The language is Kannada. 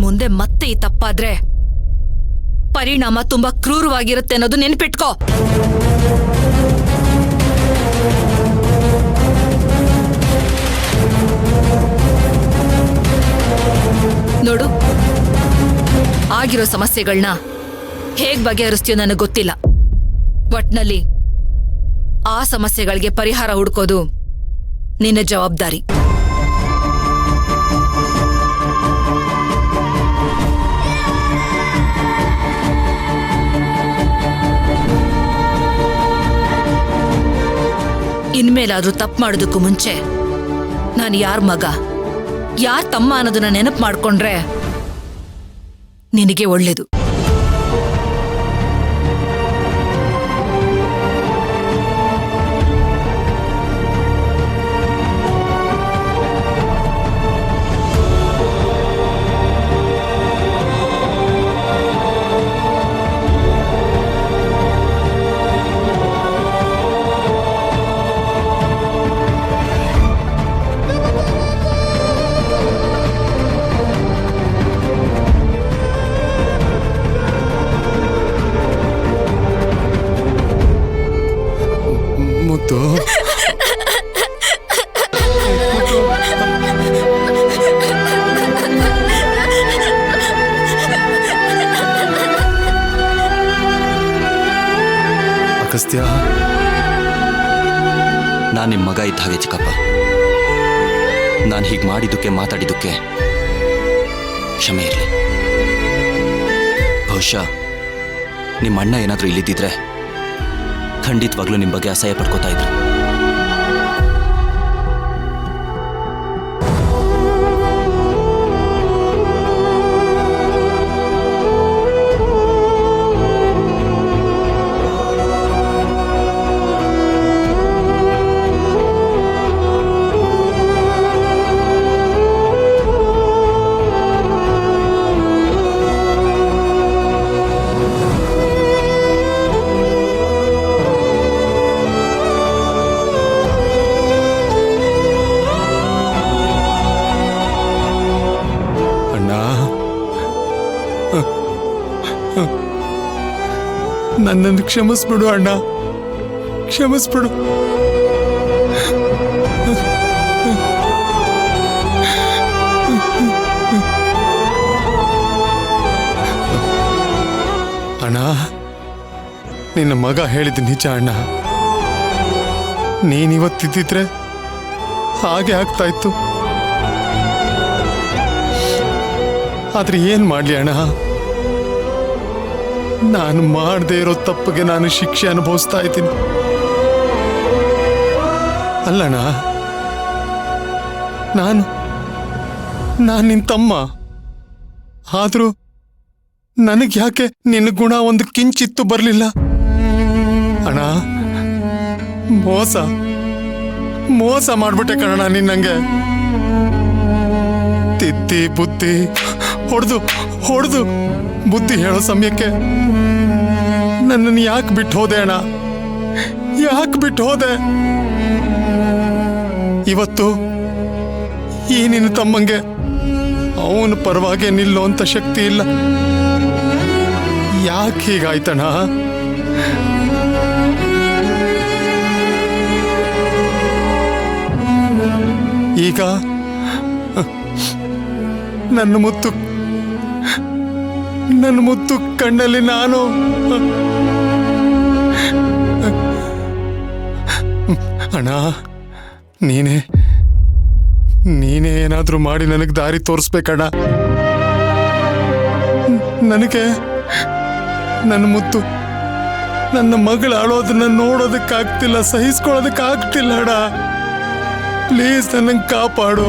ಮುಂದೆ ಮತ್ತೆ ಈ ತಪ್ಪಾದ್ರೆ ಪರಿಣಾಮ ತುಂಬಾ ಕ್ರೂರವಾಗಿರುತ್ತೆ ಅನ್ನೋದು ನೆನ್ಪಿಟ್ಕೋ. ನೋಡು, ಆಗಿರೋ ಸಮಸ್ಯೆಗಳನ್ನ ಹೇಗ್ ಬಗೆಹರಿಸ್ತೀಯೋ ನನಗೆ ಗೊತ್ತಿಲ್ಲ. ಒಟ್ನಲ್ಲಿ ಆ ಸಮಸ್ಯೆಗಳಿಗೆ ಪರಿಹಾರ ಹುಡ್ಕೋದು ನಿನ್ನ ಜವಾಬ್ದಾರಿ. ಇನ್ಮೇಲಾದ್ರೂ ತಪ್ಪು ಮಾಡೋದಕ್ಕೂ ಮುಂಚೆ ನಾನು ಯಾರ ಮಗ, ಯಾರ ತಮ್ಮ ಅನ್ನೋದನ್ನ ನೆನಪು ಮಾಡ್ಕೊಂಡ್ರೆ ನಿನಗೆ ಒಳ್ಳೇದು. ಅಗಸ್ತ್ಯ, ನಾನು ನಿಮ್ಮ ಮಗ ಇದ್ದ ಹಾಗೆ ಚಿಕ್ಕಪ್ಪ. ನಾನು ಹೀಗೆ ಮಾಡಿದ್ದಕ್ಕೆ ಮಾತಾಡಿದ್ದಕ್ಕೆ ಕ್ಷಮೆ ಇರಲಿ. ಬಹುಶಃ ನಿಮ್ಮ ಅಣ್ಣ ಏನಾದರೂ ಇಲ್ಲಿದ್ದಿದ್ರೆ ಖಂಡಿತವಾಗ್ಲೂ ನಿಮ್ಮ ಬಗ್ಗೆ ಅಸಹ್ಯ ಪಡ್ಕೋತಾ ಇದ್ರು. ನನ್ನನ್ನು ಕ್ಷಮಿಸ್ಬಿಡು ಅಣ್ಣ, ಕ್ಷಮಿಸ್ಬಿಡು. ಅಣ್ಣ, ನಿನ್ನ ಮಗ ಹೇಳಿದ ನಿಜ ಅಣ್ಣ. ನೀನಿವತ್ತಿದ್ದಿದ್ರೆ ಹಾಗೆ ಆಗ್ತಾ ಇತ್ತು. ಆದ್ರೆ ಏನ್ ಮಾಡ್ಲಿ ಅಣ್ಣ, ನಾನು ಮಾಡದೇ ಇರೋ ತಪ್ಪಿಗೆ ನಾನು ಶಿಕ್ಷೆ ಅನುಭವಿಸ್ತಾ ಇದ್ದೀನಿ. ಅಲ್ಲಣ್ಣ, ನಾನು ನಿನ್ನ ತಮ್ಮ. ಆದ್ರೂ ನನಗೆ ಯಾಕೆ ನಿನ್ನ ಗುಣ ಒಂದು ಕಿಂಚಿತ್ತು ಬರಲಿಲ್ಲ ಅಣ್ಣ? ಮೋಸ ಮಾಡ್ಬಿಟ್ಟೆ ಕಣ ನಿನ್ನಂಗೆ. ತಿದ್ದಿ ಬುದ್ಧಿ ಹೊಡೆದು ಬುದ್ಧಿ ಹೇಳೋ ಸಮಯಕ್ಕೆ ನನ್ನನ್ನು ಯಾಕೆ ಬಿಟ್ಟು ಹೋದೆ ಅಣ್ಣ? ಯಾಕೆ ಬಿಟ್ಟು ಹೋದೆ? ಇವತ್ತು ಈ ನಿನ್ನ ತಮ್ಮಂಗೆ ಅವನ ಪರವಾಗಿ ನಿಲ್ಲುವಂತ ಶಕ್ತಿ ಇಲ್ಲ. ಯಾಕೆ ಹೀಗಾಯ್ತಣ್ಣ? ಈಗ ನನ್ನ ಮುತ್ತು ಕಣ್ಣಲ್ಲಿ ನಾನು ಅಣ್ಣ, ನೀನೇ ಏನಾದ್ರೂ ಮಾಡಿ ನನಗೆ ದಾರಿ ತೋರಿಸ್ಬೇಕಣ್ಣ. ನನಗೆ ನನ್ನ ಮುತ್ತು, ನನ್ನ ಮಗಳು ಅಳೋದನ್ನ ನೋಡೋದಕ್ಕಾಗ್ತಿಲ್ಲ, ಸಹಿಸ್ಕೊಳ್ಳೋದಕ್ಕಾಗ್ತಿಲ್ಲ ಅಣ್ಣ. ಪ್ಲೀಸ್ ನನ್ನನ್ನು ಕಾಪಾಡು.